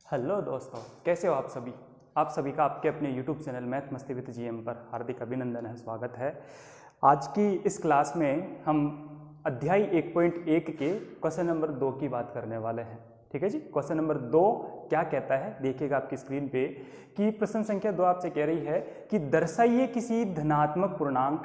Hello दोस्तों, कैसे हो आप सभी। आप सभी का आपके अपने YouTube चैनल मैथ मस्ती विद जीएम पर हार्दिक अभिनंदन है, स्वागत है। आज की इस क्लास में हम अध्याय 1.1 के क्वेश्चन नंबर 2 की बात करने वाले हैं। ठीक है जी। क्वेश्चन नंबर 2 क्या कहता है, देखिएगा आपकी स्क्रीन पे कि प्रश्न संख्या 2 आपसे कह रही है कि दर्शाइए किसी धनात्मक पूर्णांक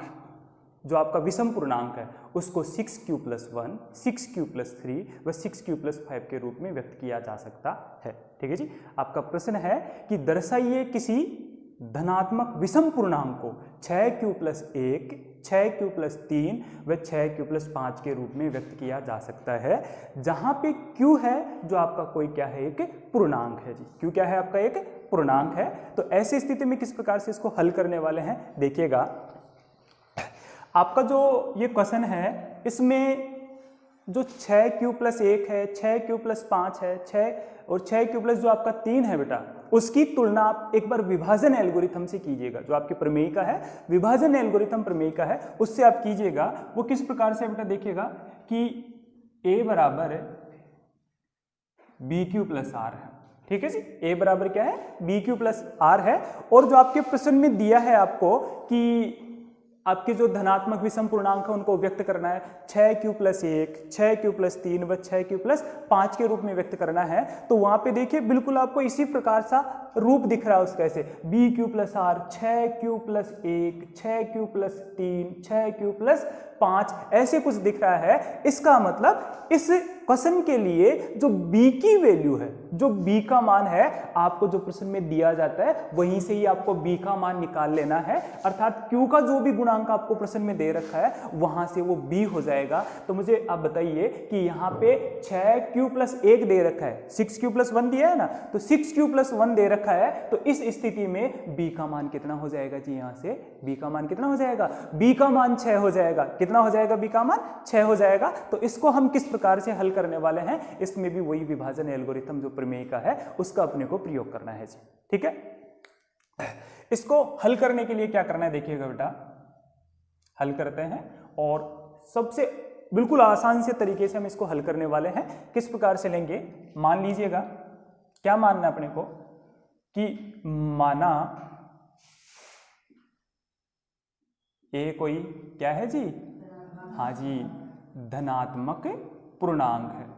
जो आपका विषम पूर्णांक है उसको 6q+1, 6q+3 व 6q+5 के रूप में व्यक्त किया जा सकता है। ठीक है जी। आपका प्रश्न है कि दर्शाइए किसी धनात्मक विषम पूर्णांक को 6q+1, 6q+3 व 6q+5 के रूप में व्यक्त किया जा सकता है, जहां पे q है जो आपका कोई क्या है, एक पूर्णांक है जी। q क्या है, आपका एक पूर्णांक है। तो ऐसी स्थिति में किस प्रकार से इसको हल करने वाले हैं, देखिएगा। आपका जो ये क्वेश्चन है इसमें जो 6q+1 है, 6q+5 है, 6 और 6q+ जो आपका 3 है बेटा, उसकी तुलना आप एक बार विभाजन एल्गोरिथम से कीजिएगा। जो आपके प्रमेय का है, विभाजन एल्गोरिथम प्रमेय का है, उससे आप कीजिएगा। वो किस प्रकार से बेटा, देखिएगा कि a बराबर bq+r है। ठीक है जी। a बराबर क्या है, bq+r है। और जो आपके प्रश्न में दिया है आपको कि आपके जो धनात्मक विषम पूर्णांक है उनको व्यक्त करना है 6q+1, 6q+3 व 6q+5 के रूप में व्यक्त करना है। तो वहां पे देखिए बिल्कुल आपको इसी प्रकार सा रूप दिख रहा है उसका, ऐसे bq+r, 6q+1, 6q+3, 6q+5 ऐसे कुछ दिख रहा है। इसका मतलब इस क्वेश्चन के लिए जो b की वैल्यू है, जो b का मान है, आपको जो प्रश्न में दिया जाता है वहीं से ही आपको b का मान निकाल लेना है। अर्थात q का जो भी गुणांक आपको प्रश्न में दे रखा है वहां से वो b हो जाएगा। तो मुझे आप बताइए कि यहाँ पे 6q+1 दे रखा है, 6q+1 दिया है ना, तो 6q+1 दे रखा है। तो इस स्थिति में b का मान कितना हो जाएगा जी, यहाँ से b का मान कितना हो जाएगा, b का मान 6 हो जाएगा। कितना हो जाएगा, b का मान 6 हो जाएगा। तो इसको हम किस प्रकार से हल करने वाले हैं, इसमें भी वही विभाजन एल्गोरिथम जो प्रमेय का है उसका अपने को प्रयोग करना है जी। ठीक है। इसको हल करने के लिए क्या करना है, देखिएगा बेटा, हल करते हैं और सबसे बिल्कुल आसान से तरीके से हम इसको हल करने वाले हैं। किस प्रकार से लेंगे, मान लीजिएगा, क्या मानना अपने को कि माना ए कोई क्या है जी, हाँ जी, धनात्मक पूर्णांक है।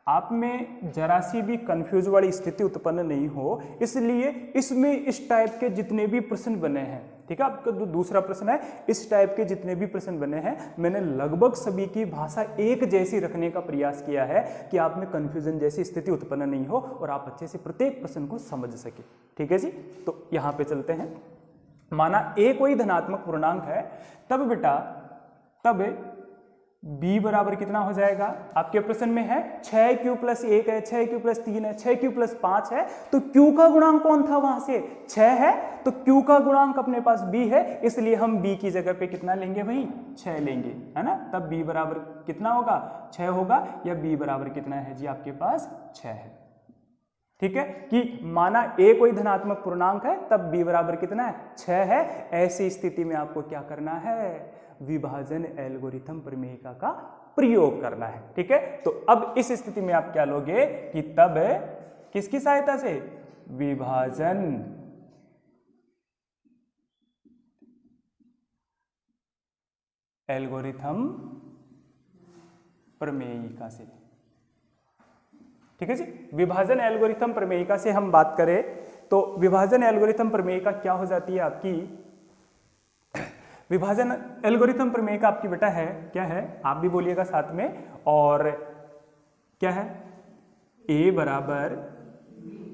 आप में जरा सी भी कंफ्यूज वाली स्थिति उत्पन्न नहीं हो, इसलिए इसमें इस टाइप के जितने भी प्रश्न बने हैं, ठीक है, आपका जो दूसरा प्रश्न है, इस टाइप के जितने भी प्रश्न बने हैं, मैंने लगभग सभी की भाषा एक जैसी रखने का प्रयास किया है कि आप में कंफ्यूजन जैसी स्थिति उत्पन्न नहीं हो और आप अच्छे से प्रत्येक प्रश्न को समझ सके। ठीक है जी। तो यहाँ पे चलते हैं। माना a कोई धनात्मक पूर्णांक है, तब बेटा तब b बराबर कितना हो जाएगा, आपके प्रश्न में है 6q+1 है, 6q+3 है, 6q+5 है। तो q का गुणांक कौन था, वहां से 6 है, तो q का गुणांक अपने पास b है, इसलिए हम b की जगह पे कितना लेंगे भाई, 6 लेंगे, है ना। तब b बराबर कितना होगा, 6 होगा, या b बराबर कितना है जी, आपके पास 6 है। ठीक है, कि माना a कोई धनात्मक पूर्णांक है, तब b बराबर कितना है, 6 है। ऐसी स्थिति में आपको क्या करना है, विभाजन एल्गोरिथम प्रमेयिका का प्रयोग करना है। ठीक है। तो अब इस स्थिति में आप क्या लोगे कि तब किसकी सहायता से, विभाजन एल्गोरिथम प्रमेयिका से। ठीक है जी। विभाजन एल्गोरिथम प्रमेयिका से हम बात करें तो विभाजन एल्गोरिथम प्रमेयिका क्या हो जाती है आपकी, विभाजन एल्गोरिथम प्रमेयिका आपकी बेटा है, क्या है, आप भी बोलिएगा साथ में, और क्या है, a बराबर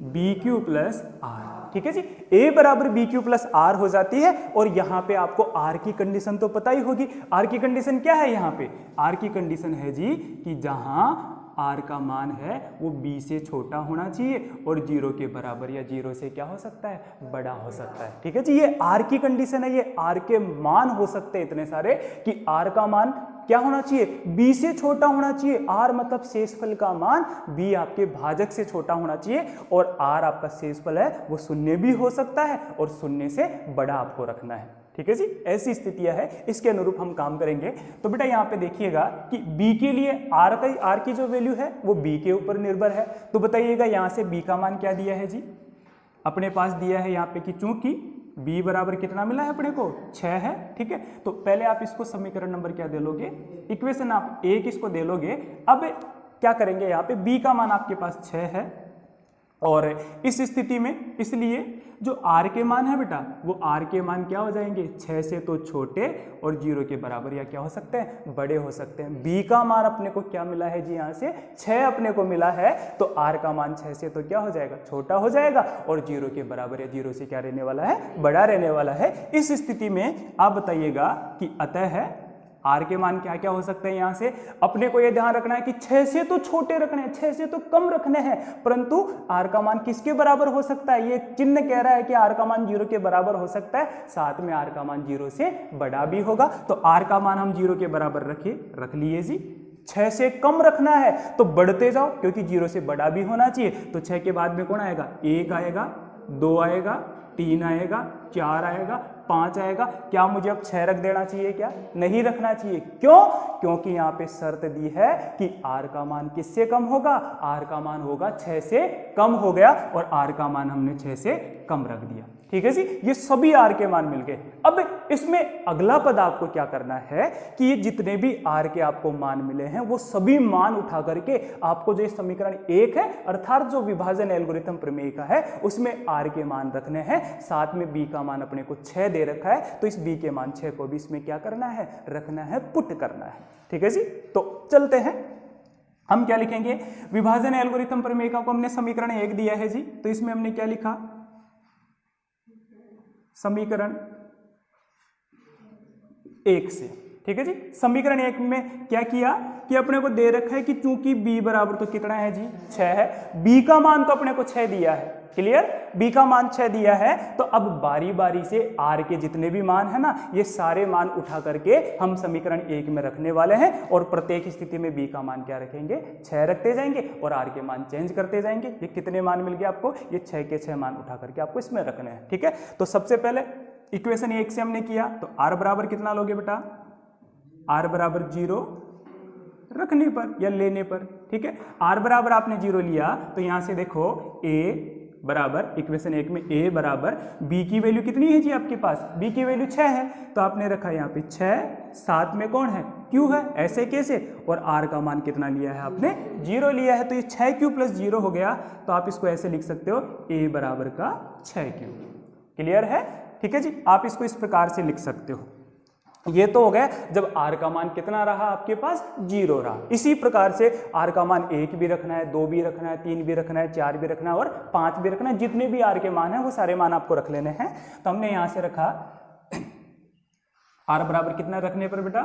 bq+r। ठीक है जी। a बराबर bq+r हो जाती है। और यहां पे आपको r की कंडीशन तो पता ही होगी। r की कंडीशन क्या है, यहां पे r की कंडीशन है जी कि जहां r का मान है वो b से छोटा होना चाहिए और 0 के बराबर या 0 से क्या हो सकता है, बड़ा हो सकता है। ठीक है जी। ये r की कंडीशन है, ये r के मान हो सकते हैं इतने सारे कि r का मान क्या होना चाहिए, b से छोटा होना चाहिए। r मतलब शेषफल का मान b आपके भाजक से छोटा होना चाहिए, और r आपका शेषफल है वो शून्य भी हो सकता है और शून्य से बड़ा आपको रखना है। ठीक है जी, ऐसी स्थितियां है, इसके अनुरूप हम काम करेंगे। तो बेटा यहाँ पे देखिएगा कि b के लिए r की जो वैल्यू है वो b के ऊपर निर्भर है। तो बताइएगा यहाँ से b का मान क्या दिया है जी, अपने पास दिया है यहाँ पे कि चूंकि b बराबर कितना मिला है अपने को 6 है। ठीक है, तो पहले आप इसको समीकरण नंबर क्या दे लोगे, इक्वेशन आप 1 इसको दे लोगे। अब क्या करेंगे, यहाँ पे b का मान आपके पास 6 है और इस स्थिति में इसलिए जो r के मान है बेटा वो r के मान क्या हो जाएंगे, 6 से तो छोटे और 0 के बराबर या क्या हो सकते हैं, बड़े हो सकते हैं। b का मान अपने को क्या मिला है जी, यहाँ से 6 अपने को मिला है, तो r का मान 6 से तो क्या हो जाएगा, छोटा हो जाएगा और 0 के बराबर या 0 से क्या रहने वाला है, बड़ा रहने वाला है। इस स्थिति में आप बताइएगा कि अतः है r के मान क्या क्या हो सकते हैं। यहाँ से अपने को ये ध्यान रखना है कि 6 से तो छोटे रखने हैं, 6 से तो कम रखने हैं, परंतु r का मान किसके बराबर हो सकता है, ये चिन्ह कह रहा है कि r का मान 0 के बराबर हो सकता है, साथ में r का मान 0 से बड़ा भी होगा। तो r का मान हम 0 के बराबर रख लिए जी। 6 से कम रखना है तो बढ़ते जाओ, क्योंकि 0 से बड़ा भी होना चाहिए। तो 6 के बाद में कौन आएगा, 1 आएगा, 2 आएगा, 3 आएगा, 4 आएगा, 5 आएगा। क्या मुझे अब 6 रख देना चाहिए, क्या नहीं रखना चाहिए, क्यों, क्योंकि यहाँ पे शर्त दी है कि r का मान किससे कम होगा, r का मान होगा 6 से कम हो गया और r का मान हमने 6 से कम रख दिया। ठीक है जी, ये सभी r के मान मिल गए। अब इसमें अगला पद आपको क्या करना है कि ये जितने भी r के आपको मान मिले हैं वो सभी मान उठा करके आपको जो समीकरण 1 है अर्थात जो विभाजन एल्गोरिथम प्रमेय का है उसमें r के मान रखने हैं, साथ में b का मान अपने को 6 दे रखा है, तो इस b के मान 6 को भी इसमें क्या करना है, रखना है, पुट करना है। ठीक है जी, तो चलते हैं, हम क्या लिखेंगे, विभाजन एल्गोरिथम प्रमेय का को हमने समीकरण 1 दिया है जी, तो इसमें हमने क्या लिखा, समीकरण 1 से। ठीक है जी, समीकरण 1 में क्या किया कि अपने को दे रखा है कि चूंकि b बराबर तो कितना है जी, 6 है, b का मान तो अपने को 6 दिया है, क्लियर, b का मान 6 दिया है। तो अब बारी बारी से r के जितने भी मान है ना, ये सारे मान उठा करके हम समीकरण 1 में रखने वाले हैं और प्रत्येक स्थिति में b का मान क्या रखेंगे, 6 रखते जाएंगे और r के मान चेंज करते जाएंगे। ये कितने मान मिल गए आपको, ये 6 के 6 मान उठा करके आपको इसमें रखने हैं। ठीक है, तो सबसे पहले इक्वेशन 1 से हमने किया, तो r बराबर कितना लोगे बेटा, r बराबर 0 रखने पर या लेने पर। ठीक है, r बराबर आपने 0 लिया तो यहां से देखो a बराबर, इक्वेशन 1 में a बराबर b की वैल्यू कितनी है जी आपके पास, b की वैल्यू 6 है, तो आपने रखा यहाँ पे 6, साथ में कौन है, q है, ऐसे कैसे, और r का मान कितना लिया है आपने, 0 लिया है, तो ये 6q प्लस 0 हो गया। तो आप इसको ऐसे लिख सकते हो a बराबर का 6q। क्लियर है, ठीक है जी, आप इसको इस प्रकार से लिख सकते हो। ये तो हो गया जब r का मान कितना रहा आपके पास, 0 रहा। इसी प्रकार से r का मान 1 भी रखना है, 2 भी रखना है, 3 भी रखना है, 4 भी रखना है और 5 भी रखना है। जितने भी r के मान है वो सारे मान आपको रख लेने हैं। तो हमने यहां से रखा r बराबर कितना रखने पर बेटा,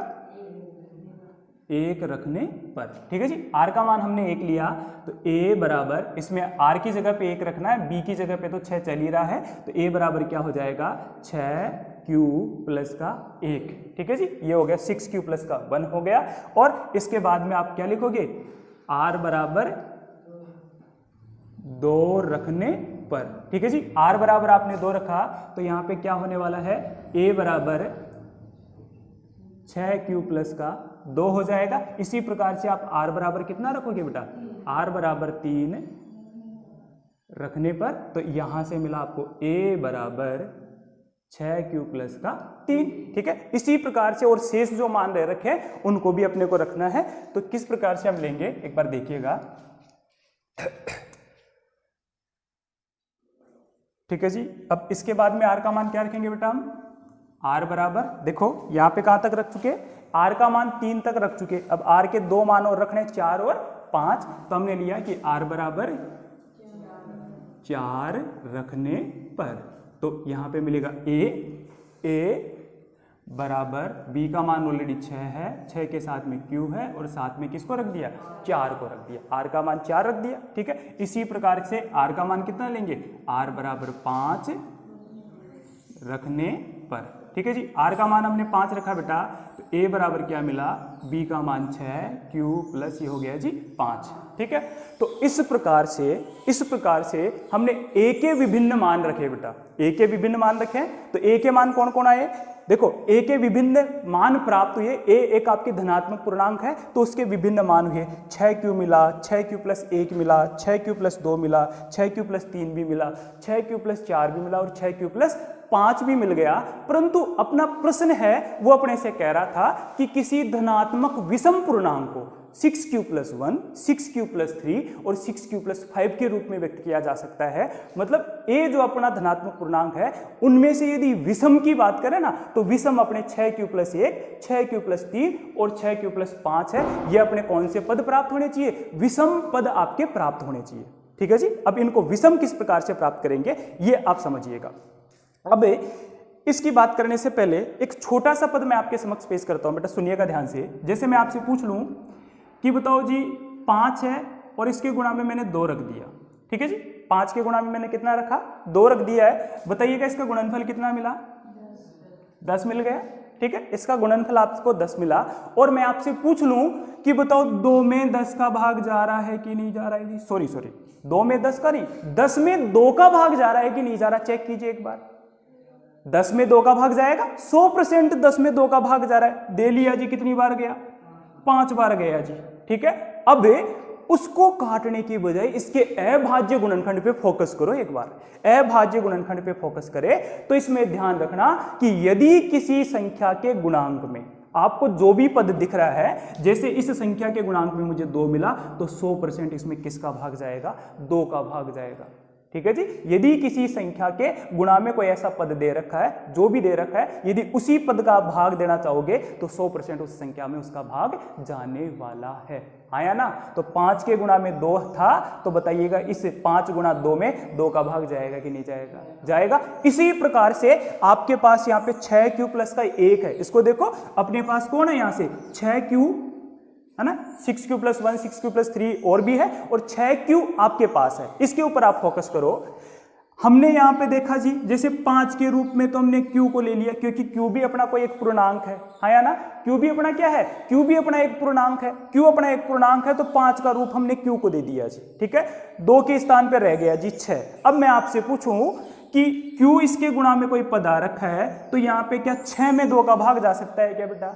1 रखने पर। ठीक है जी, r का मान हमने 1 लिया तो a बराबर, इसमें r की जगह पे 1 रखना है, b की जगह पे तो 6 चल ही रहा है, तो a बराबर क्या हो जाएगा, 6q प्लस का 1। ठीक है जी, ये हो गया 6q प्लस का 1 हो गया। और इसके बाद में आप क्या लिखोगे, r बराबर 2 रखने पर। ठीक है जी, r बराबर आपने 2 रखा तो यहाँ पे क्या होने वाला है, a बराबर 6q प्लस का 2 हो जाएगा। इसी प्रकार से आप r बराबर कितना रखोगे बेटा, r बराबर 3 रखने पर, तो यहां से मिला आपको a बराबर 6q प्लस का 3। ठीक है, इसी प्रकार से और शेष जो मान रहे रखे हैं उनको भी अपने को रखना है। तो किस प्रकार से हम लेंगे एक बार देखिएगा। ठीक है जी, अब इसके बाद में r का मान क्या रखेंगे बेटा, हम r बराबर, देखो यहाँ पे कहां तक रख चुके, r का मान 3 तक रख चुके। अब r के 2 मान और रखने 4 और 5, तो हमने लिया कि r बराबर 4 रखने पर, तो यहाँ पे मिलेगा a बराबर, b का मान ऑलरेडी 6 है, 6 के साथ में q है और साथ में किसको रख दिया, 4 को रख दिया, r का मान 4 रख दिया। ठीक है, इसी प्रकार से r का मान कितना लेंगे, r बराबर 5 रखने पर। ठीक है जी, r का मान हमने 5 रखा बेटा, तो a बराबर क्या मिला, b का मान 6, q प्लस ये हो गया जी 5। ठीक है। तो इस प्रकार से हमने a के विभिन्न मान रखे बेटा, a के विभिन्न मान रखे। तो a के मान कौन कौन आए, देखो a के विभिन्न मान प्राप्त हुए। a एक आपकी धनात्मक पूर्णांक है तो उसके विभिन्न मान हुए, 6q मिला, 6q प्लस 1 मिला, 6q प्लस 2 मिला, 6q प्लस 3 भी मिला, 6q प्लस 4 भी मिला और 6q प्लस 5 भी मिल गया। परंतु अपना प्रश्न है वो अपने से कह रहा था कि किसी धनात्मक विषम पूर्णांक को 6q प्लस 1, 6q प्लस 3 और 6q प्लस 5 के रूप में व्यक्त किया जा सकता है। मतलब a जो अपना धनात्मक पूर्णांक है उनमें से यदि विषम की बात करें ना तो विषम अपने 6q प्लस 1, 6q प्लस 3 और 6q प्लस 5 है। ये अपने कौन से पद प्राप्त होने चाहिए, विषम पद आपके प्राप्त होने चाहिए। ठीक है जी। अब इनको विषम किस प्रकार से प्राप्त करेंगे ये आप समझिएगा। अब इसकी बात करने से पहले एक छोटा सा पद मैं आपके समक्ष पेश करता हूं, बेटा सुनिएगा ध्यान से। जैसे मैं आपसे पूछ लूं कि बताओ जी 5 है और इसके गुणा में मैंने 2 रख दिया, ठीक है जी। 5 के गुणा में मैंने कितना रखा, 2 रख दिया है। बताइएगा इसका गुणनफल कितना मिला, 10 मिल गया, ठीक है। इसका गुणनफल आपको 10 मिला। और मैं आपसे पूछ लूं कि बताओ 2 में 10 का भाग जा रहा है कि नहीं जा रहा है जी, सॉरी 2 में 10 का नहीं, 10 में 2 का भाग जा रहा है कि नहीं जा रहा, चेक कीजिए एक बार। 10 में 2 का भाग जाएगा, 100% 10 में 2 का भाग जा रहा है। दे लिया जी, कितनी बार गया, 5 बार गया जी, ठीक है। अब उसको काटने की बजाय इसके अभाज्य गुणनखंड पे फोकस करो एक बार। अभाज्य गुणनखंड पे फोकस करे तो इसमें ध्यान रखना कि यदि किसी संख्या के गुणांक में आपको जो भी पद दिख रहा है, जैसे इस संख्या के गुणांक में मुझे 2 मिला तो 100% इसमें किसका भाग जाएगा, 2 का भाग जाएगा, ठीक है जी। यदि किसी संख्या के गुणा में कोई ऐसा पद दे रखा है, जो भी दे रखा है, यदि उसी पद का भाग देना चाहोगे तो 100% उस संख्या में उसका भाग जाने वाला है, आया ना। तो 5 के गुणा में 2 था तो बताइएगा इस 5 गुणा 2 में 2 का भाग जाएगा कि नहीं जाएगा, जाएगा। इसी प्रकार से आपके पास यहाँ पे 6q प्लस का 1 है, इसको देखो अपने पास कौन है यहाँ से 6q है ना, 6q प्लस 1, 6q प्लस 3 और भी है और 6q आपके पास है। इसके ऊपर आप फोकस करो। हमने यहाँ पे देखा जी जैसे 5 के रूप में तो हमने q को ले लिया क्योंकि q भी अपना कोई एक पूर्णांक है ना। q भी अपना क्या है, q भी अपना एक पूर्णांक है। q अपना एक पूर्णांक है तो 5 का रूप हमने q को दे दिया जी, ठीक है। 2 के स्थान पर रह गया जी 6। अब मैं आपसे पूछूं कि q इसके गुणा में कोई पद आ रखा है तो यहाँ पे क्या 6 में 2 का भाग जा सकता है क्या बेटा,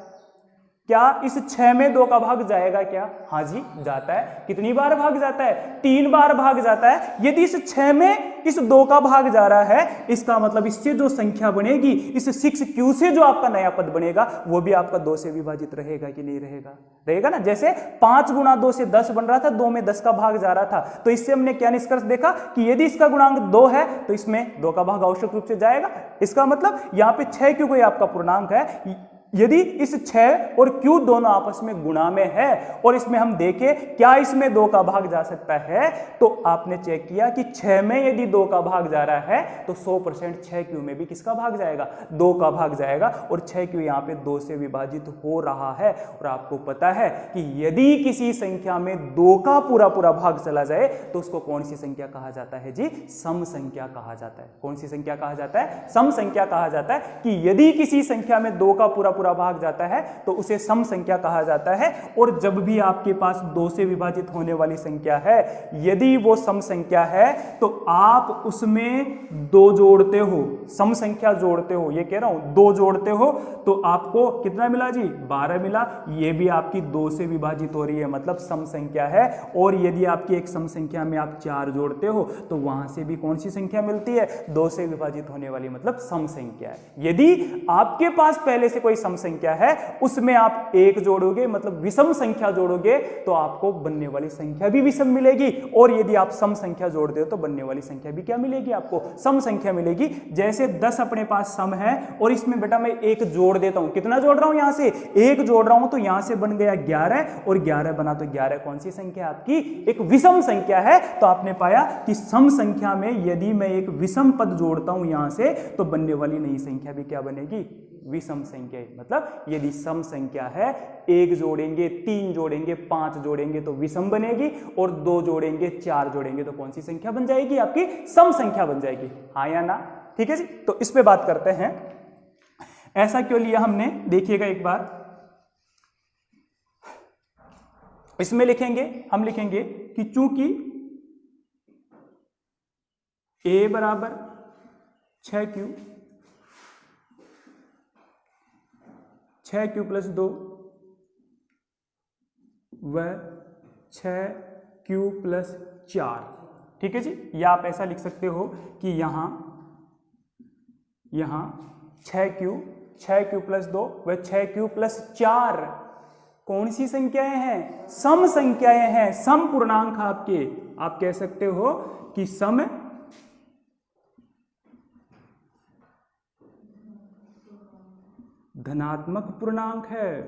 क्या इस 6 में 2 का भाग जाएगा क्या, हाँ जी जाता है। कितनी बार भाग जाता है, 3 बार भाग जाता है। यदि इस 6 में इस 2 का भाग जा रहा है, इसका मतलब इससे जो संख्या बनेगी, इस 6q से जो आपका नया पद बनेगा वो भी आपका 2 से विभाजित रहेगा कि नहीं रहेगा, रहेगा ना। जैसे 5 गुणा 2 से 10 बन रहा था, 2 में 10 का भाग जा रहा था, तो इससे हमने क्या निष्कर्ष देखा कि यदि इसका गुणांक 2 है तो इसमें 2 का भाग आवश्यक रूप से जाएगा। इसका मतलब यहाँ पे 6q कोई आपका पूर्णांक है। यदि इस 6 और q दोनों आपस में गुणा में है और इसमें हम देखें क्या इसमें 2 का भाग जा सकता है, तो आपने चेक किया कि 6 में यदि 2 का भाग जा रहा है तो 100% 6q में भी किसका भाग जाएगा, 2 का भाग जाएगा। और 6q यहाँ पे 2 से विभाजित हो रहा है। और आपको पता है कि यदि किसी संख्या में 2 का पूरा पूरा भाग चला जाए तो उसको कौन सी संख्या कहा जाता है जी, सम संख्या कहा जाता है। कौन सी संख्या कहा जाता है, सम संख्या कहा जाता है। कि यदि किसी संख्या में 2 का पूरा भाग जाता है तो उसे सम संख्या कहा जाता है। और जब भी आपके पास 2 से विभाजित होने वाली संख्या है, यदि वो सम संख्या है तो आप उसमें 2 जोड़ते हो, सम संख्या जोड़ते हो, ये कह रहा हूं 2 जोड़ते हो तो आपको कितना मिला जी, 12 मिला। ये भी आपकी 2 से विभाजित हो रही है, मतलब सम संख्या है। और यदि आपकी एक सम संख्या में आप 4 जोड़ते हो तो वहां से भी कौन सी संख्या मिलती है, 2 से विभाजित होने वाली, मतलब सम संख्या है। यदि आपके पास पहले से कोई सम संख्या है उसमें आप 1 जोड़ोगे, मतलब विषम संख्या जोड़ोगे, तो आपको बनने वाली संख्या भी विषम मिलेगी। और यदि आप सम संख्या जोड़ते हो तो बनने वाली संख्या भी क्या मिलेगी, आपको सम संख्या मिलेगी। जैसे 10 अपने पास सम है और इसमें बेटा मैं 1 जोड़ देता हूं, कितना जोड़ रहा हूं, यहां से 1 जोड़ रहा हूं तो यहां से बन गया 11 और 11 बना तो 11 कौन सी संख्या आपकी, एक विषम संख्या है। तो आपने पाया कि सम संख्या में यदि मैं एक विषम पद जोड़ता हूं यहां से तो बनने वाली नई संख्या भी क्या बनेगी, विषम संख्या। मतलब यदि सम संख्या है 1 जोड़ेंगे, 3 जोड़ेंगे, 5 जोड़ेंगे तो विषम बनेगी और 2 जोड़ेंगे, 4 जोड़ेंगे तो कौन सी संख्या बन जाएगी, आपकी सम संख्या बन जाएगी, हाँ या ना। ठीक है जी। तो इस पे बात करते हैं, ऐसा क्यों लिया हमने, देखिएगा एक बार। इसमें लिखेंगे, हम लिखेंगे कि चूंकि a बराबर 6q प्लस 2 व 6q प्लस 4, ठीक है जी। या आप ऐसा लिख सकते हो कि यहां 6q प्लस 2 व 6q प्लस 4 कौन सी संख्याएं हैं? सम संख्याएं हैं, सम पूर्णांक आपके। आप कह सकते हो कि सम धनात्मक पूर्णांक है।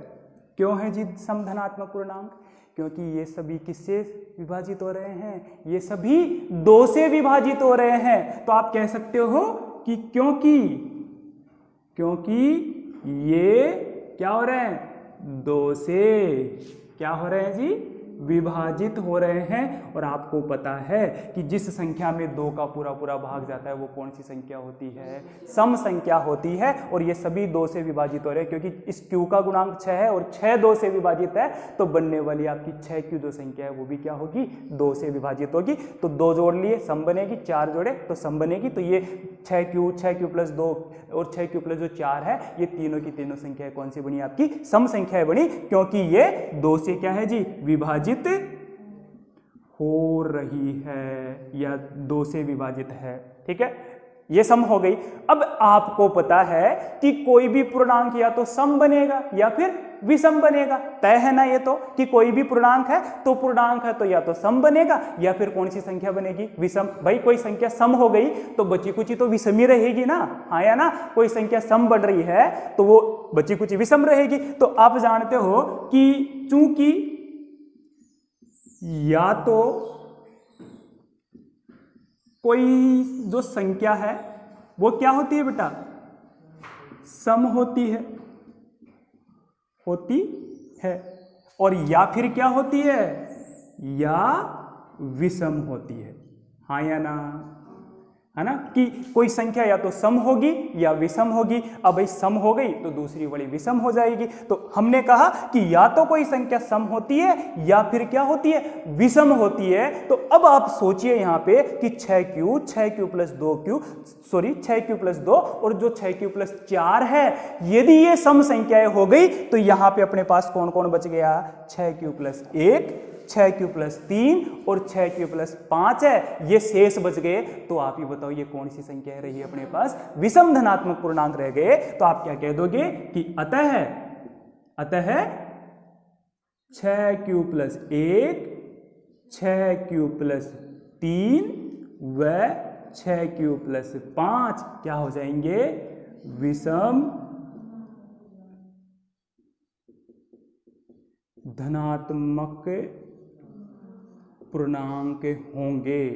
क्यों है जी सम धनात्मक पूर्णांक? क्योंकि ये सभी किससे विभाजित हो रहे हैं? ये सभी 2 से विभाजित हो रहे हैं। तो आप कह सकते हो कि क्योंकि ये क्या हो रहे हैं? 2 से क्या हो रहे हैं जी? विभाजित हो रहे हैं। और आपको पता है कि जिस संख्या में 2 का पूरा भाग जाता है वो कौन सी संख्या होती है? सम संख्या होती है। और ये सभी 2 से विभाजित हो रहे हैं, क्योंकि इस q का गुणांक 6 है और 6 2 से विभाजित है, तो बनने वाली आपकी 6q जो संख्या है वो भी क्या होगी? 2 से विभाजित होगी। तो 2 जोड़ लिए सम बनेगी, 4 जोड़े तो सम बनेगी। तो ये 6q प्लस 2 और 6q प्लस जो 4 है, ये तीनों की तीनों संख्याएं कौन सी बनी? आपकी सम संख्याएं बनी, क्योंकि ये 2 से क्या है जी? विभाजित हो रही है या 2 से विभाजित है, ठीक है। ये सम हो गई। अब आपको पता है कि कोई भी पूर्णांक या तो सम बनेगा या फिर विषम बनेगा। तय है ना ये तो, कि कोई भी पूर्णांक है तो या तो सम बनेगा या फिर कौन सी संख्या बनेगी? विषम। भाई कोई संख्या सम हो गई तो बची कुची तो विषम ही रहेगी ना, हाँ या ना। कोई संख्या सम बढ़ रही है तो वो बची कुची विषम रहेगी। तो आप जानते हो कि चूंकि या तो कोई जो संख्या है वो क्या होती है बेटा? सम होती है और या फिर क्या होती है? या विषम होती है, हाँ या ना, है ना। कि कोई संख्या या तो सम होगी या विषम होगी। अब भाई सम हो गई तो दूसरी वाली विषम हो जाएगी। तो हमने कहा कि या तो कोई संख्या सम होती है या फिर क्या होती है? विषम होती है। तो अब आप सोचिए यहाँ पे कि 6q प्लस 2 और जो 6q प्लस 4 है, यदि ये सम संख्याएं हो गई तो यहाँ पे अपने पास कौन कौन बच गया? 6q प्लस 1, 6q प्लस 3 और 6q प्लस 5 है, ये शेष बच गए। तो आप ही बताओ ये कौन सी संख्या रही है अपने पास? विषम धनात्मक पूर्णांक रह गए। तो आप क्या कह दोगे कि अतः 6q प्लस 1, 6q प्लस 3 व 6q प्लस 5 क्या हो जाएंगे? विषम धनात्मक पूर्णांक होंगे,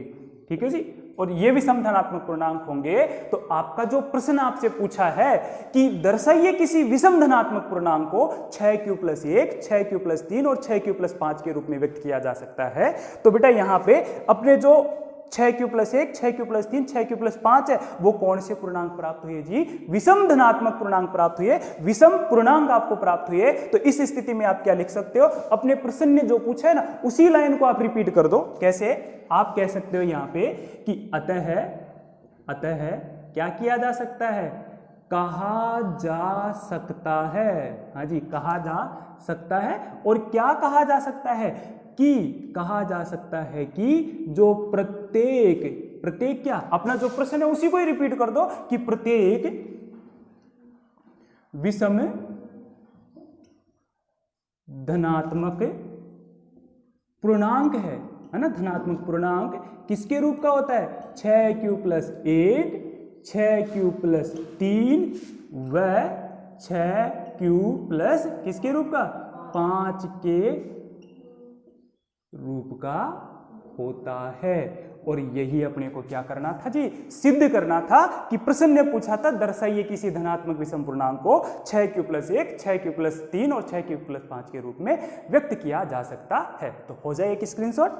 ठीक है जी। और ये विषम धनात्मक पूर्णांक होंगे। तो आपका जो प्रश्न आपसे पूछा है कि दर्शाइए किसी विषम धनात्मक पूर्णांक को 6q प्लस 1, 6q प्लस 3 और 6q प्लस 5 के रूप में व्यक्त किया जा सकता है। तो बेटा यहाँ पे अपने जो 6q plus 1, 6q plus 3, 6q plus 5 है, वो कौन से पूर्णांक प्राप्त हुए जी? विषम धनात्मक पूर्णांक प्राप्त हुए, विषम पूर्णांक आपको प्राप्त हुए। तो इस स्थिति में आप क्या लिख सकते हो? अपने प्रश्न ने जो पूछा है ना, उसी लाइन को आप रिपीट कर दो। कैसे? आप कह सकते हो यहाँ पे कि अतः क्या किया जा सकता है? कहा जा सकता है, हाँ जी, कहा जा सकता है। और क्या कहा जा सकता है? कि कहा जा सकता है कि जो प्रत्येक क्या? अपना जो प्रश्न है उसी को ही रिपीट कर दो कि प्रत्येक विषम धनात्मक पूर्णांक है ना। धनात्मक पूर्णांक किसके रूप का होता है? 6q प्लस 1, 6q प्लस 3 व 6q प्लस किसके रूप का? 5 के रूप का होता है। और यही अपने को क्या करना था जी? सिद्ध करना था कि प्रश्न ने पूछा था दर्शाइए किसी धनात्मक विषम पूर्णांक को 6q प्लस 1, 6q प्लस 3 और 6q प्लस 5 के रूप में व्यक्त किया जा सकता है। तो हो जाए एक स्क्रीनशॉट।